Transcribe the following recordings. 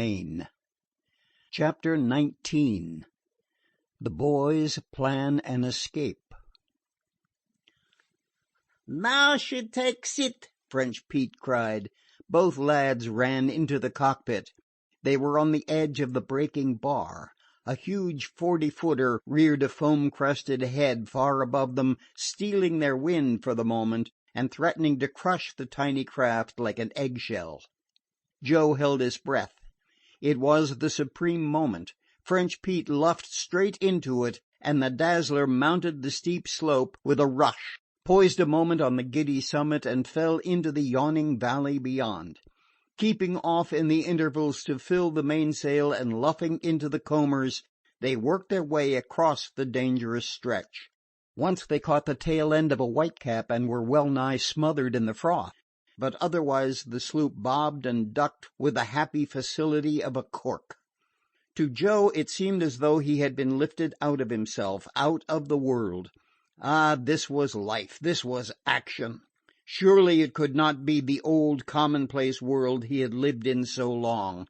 Maine. Chapter 19. The Boys Plan an Escape. "Now she takes it!" French Pete cried. Both lads ran into the cockpit. They were on the edge of the breaking bar. A huge 40-footer reared a foam-crested head far above them, stealing their wind for the moment and threatening to crush the tiny craft like an eggshell. Joe held his breath. It was the supreme moment. French Pete luffed straight into it, and the Dazzler mounted the steep slope with a rush, poised a moment on the giddy summit, and fell into the yawning valley beyond. Keeping off in the intervals to fill the mainsail and luffing into the combers, they worked their way across the dangerous stretch. Once they caught the tail end of a whitecap and were well nigh smothered in the froth, but otherwise the sloop bobbed and ducked with the happy facility of a cork. To Joe it seemed as though he had been lifted out of himself, out of the world. Ah, this was life, this was action. Surely it could not be the old commonplace world he had lived in so long.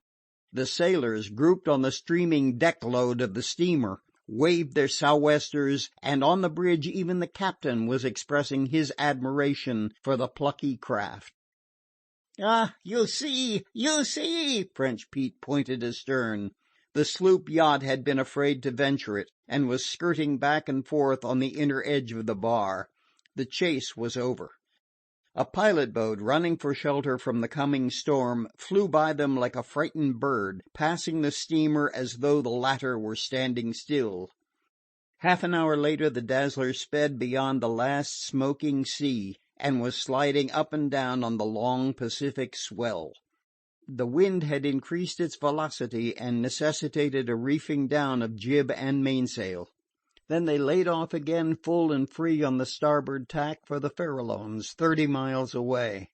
The sailors, grouped on the streaming deck load of the steamer, waved their sou'westers, and on the bridge even the captain was expressing his admiration for the plucky craft. "Ah, you see, you see!" French Pete pointed astern. The sloop yacht had been afraid to venture it, and was skirting back and forth on the inner edge of the bar. The chase was over. A pilot boat, running for shelter from the coming storm, flew by them like a frightened bird, passing the steamer as though the latter were standing still. Half an hour later the Dazzler sped beyond the last smoking sea, and was sliding up and down on the long Pacific swell. The wind had increased its velocity and necessitated a reefing down of jib and mainsail. Then they laid off again full and free on the starboard tack for the Farallones, 30 miles away.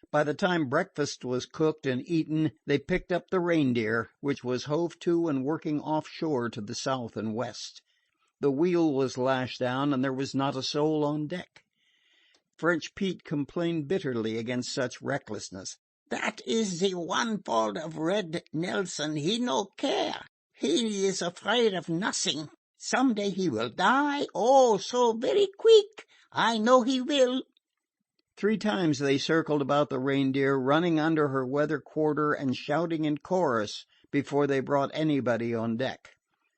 By the time breakfast was cooked and eaten, they picked up the Reindeer, which was hove to and working offshore to the south and west. The wheel was lashed down and there was not a soul on deck. French Pete complained bitterly against such recklessness. "That is the one fault of Red Nelson. He no care. He is afraid of nothing. Some day he will die. Oh, so very quick. I know he will." 3 times they circled about the Reindeer, running under her weather quarter and shouting in chorus before they brought anybody on deck.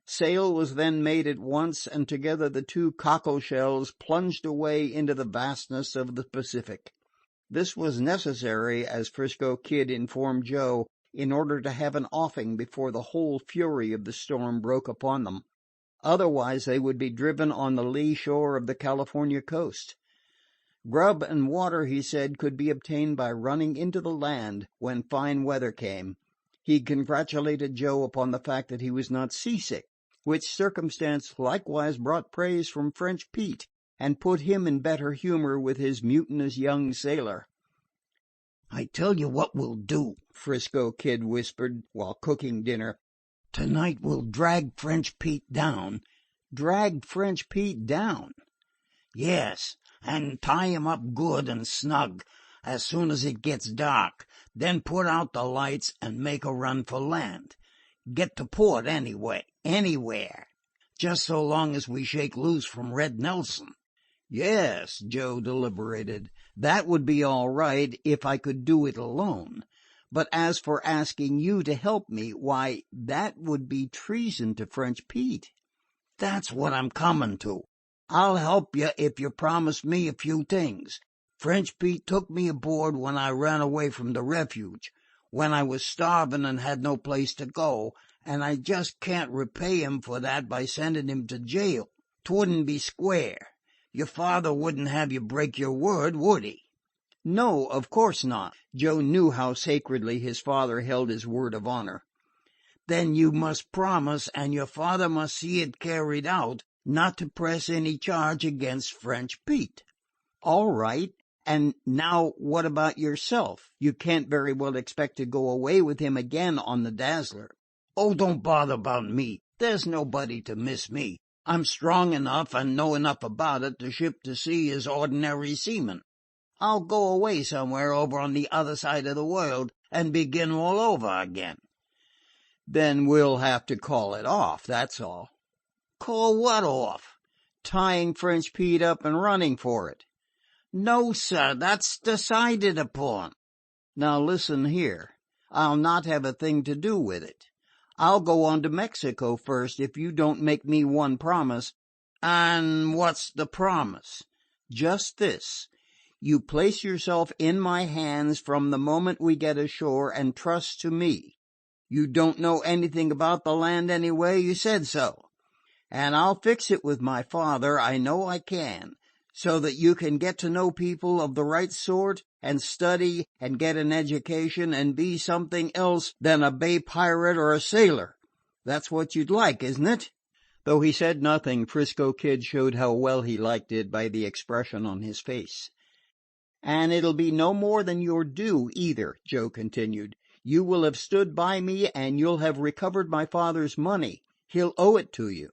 Sail was then made at once, and together the 2 cockle shells plunged away into the vastness of the Pacific. This was necessary, as 'Frisco Kid informed Joe, in order to have an offing before the whole fury of the storm broke upon them. Otherwise they would be driven on the lee shore of the California coast. Grub and water, he said, could be obtained by running into the land when fine weather came. He congratulated Joe upon the fact that he was not seasick, which circumstance likewise brought praise from French Pete, and put him in better humor with his mutinous young sailor. "I tell you what we'll do," 'Frisco Kid whispered while cooking dinner. "Tonight we'll drag French Pete down." "Drag French Pete down?" "Yes, and tie him up good and snug as soon as it gets dark. Then put out the lights and make a run for land. Get to port anyway, anywhere, just so long as we shake loose from Red Nelson." "Yes," Joe deliberated. "That would be all right if I could do it alone. But as for asking you to help me, why, that would be treason to French Pete." "That's what I'm coming to. I'll help you if you promise me a few things. French Pete took me aboard when I ran away from the refuge, when I was starving and had no place to go, and I just can't repay him for that by sending him to jail. 'Twouldn't be square. Your father wouldn't have you break your word, would he?" No, of course not. Joe knew how sacredly his father held his word of honor. "Then you must promise, and your father must see it carried out, not to press any charge against French Pete." "All right. And now what about yourself? You can't very well expect to go away with him again on the Dazzler." "Oh, don't bother about me. There's nobody to miss me. I'm strong enough and know enough about it to ship to sea as ordinary seaman. I'll go away somewhere over on the other side of the world and begin all over again. Then we'll have to call it off, that's all." "Call what off?" "Tying French Pete up and running for it." "No, sir, that's decided upon." "Now listen here. I'll not have a thing to do with it. I'll go on to Mexico first if you don't make me one promise." "And what's the promise?" "Just this. You place yourself in my hands from the moment we get ashore and trust to me. You don't know anything about the land anyway, you said so. And I'll fix it with my father, I know I can, so that you can get to know people of the right sort and study and get an education and be something else than a bay pirate or a sailor. That's what you'd like, isn't it?" Though he said nothing, 'Frisco Kid showed how well he liked it by the expression on his face. "And it'll be no more than your due, either," Joe continued. "You will have stood by me, and you'll have recovered my father's money. He'll owe it to you."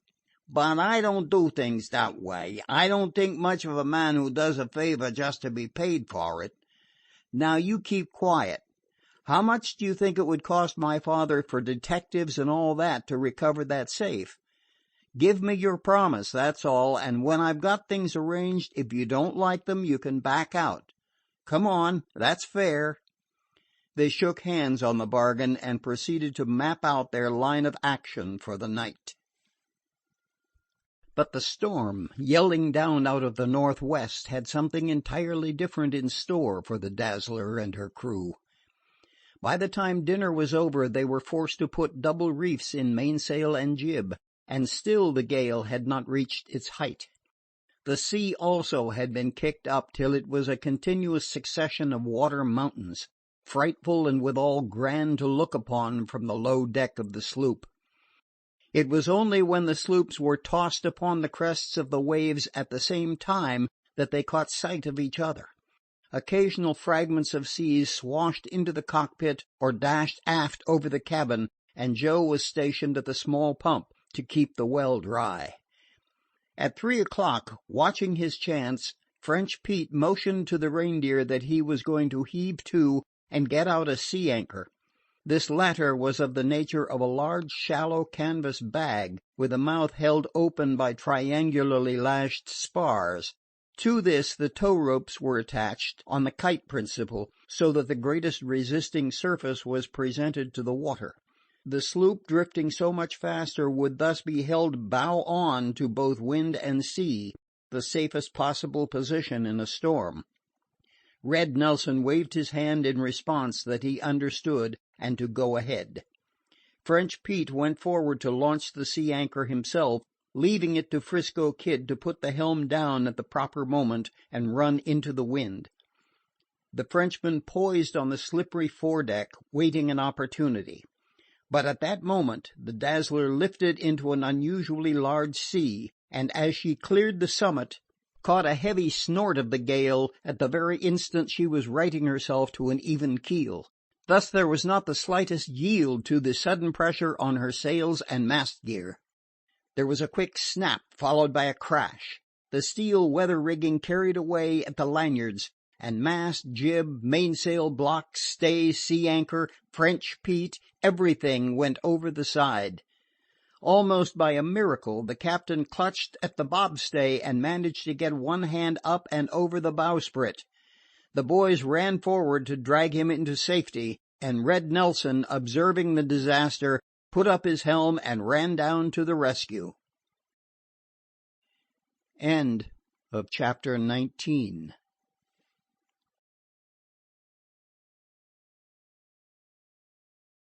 "But I don't do things that way. I don't think much of a man who does a favor just to be paid for it." "Now you keep quiet. How much do you think it would cost my father for detectives and all that to recover that safe? Give me your promise, that's all, and when I've got things arranged, if you don't like them, you can back out. Come on, that's fair." They shook hands on the bargain and proceeded to map out their line of action for the night. But the storm, yelling down out of the northwest, had something entirely different in store for the Dazzler and her crew. By the time dinner was over, they were forced to put double reefs in mainsail and jib, and still the gale had not reached its height. The sea also had been kicked up till it was a continuous succession of water mountains, frightful and withal grand to look upon from the low deck of the sloop. It was only when the sloops were tossed upon the crests of the waves at the same time that they caught sight of each other. Occasional fragments of seas swashed into the cockpit or dashed aft over the cabin, and Joe was stationed at the small pump to keep the well dry. At 3 o'clock, watching his chance, French Pete motioned to the Reindeer that he was going to heave to and get out a sea anchor. This latter was of the nature of a large shallow canvas bag, with a mouth held open by triangularly lashed spars. To this the tow ropes were attached on the kite principle, so that the greatest resisting surface was presented to the water. The sloop, drifting so much faster, would thus be held bow on to both wind and sea, the safest possible position in a storm. Red Nelson waved his hand in response that he understood and to go ahead. French Pete went forward to launch the sea anchor himself, leaving it to 'Frisco Kid to put the helm down at the proper moment and run into the wind. The Frenchman poised on the slippery foredeck, waiting an opportunity. But at that moment the Dazzler lifted into an unusually large sea, and as she cleared the summit, caught a heavy snort of the gale at the very instant she was righting herself to an even keel. Thus there was not the slightest yield to the sudden pressure on her sails and mast gear. There was a quick snap, followed by a crash. The steel weather rigging carried away at the lanyards, and mast, jib, mainsail, block, stay, sea anchor, French Pete, everything went over the side. Almost by a miracle, the captain clutched at the bobstay and managed to get one hand up and over the bowsprit. The boys ran forward to drag him into safety, and Red Nelson, observing the disaster, put up his helm and ran down to the rescue. End of chapter 19.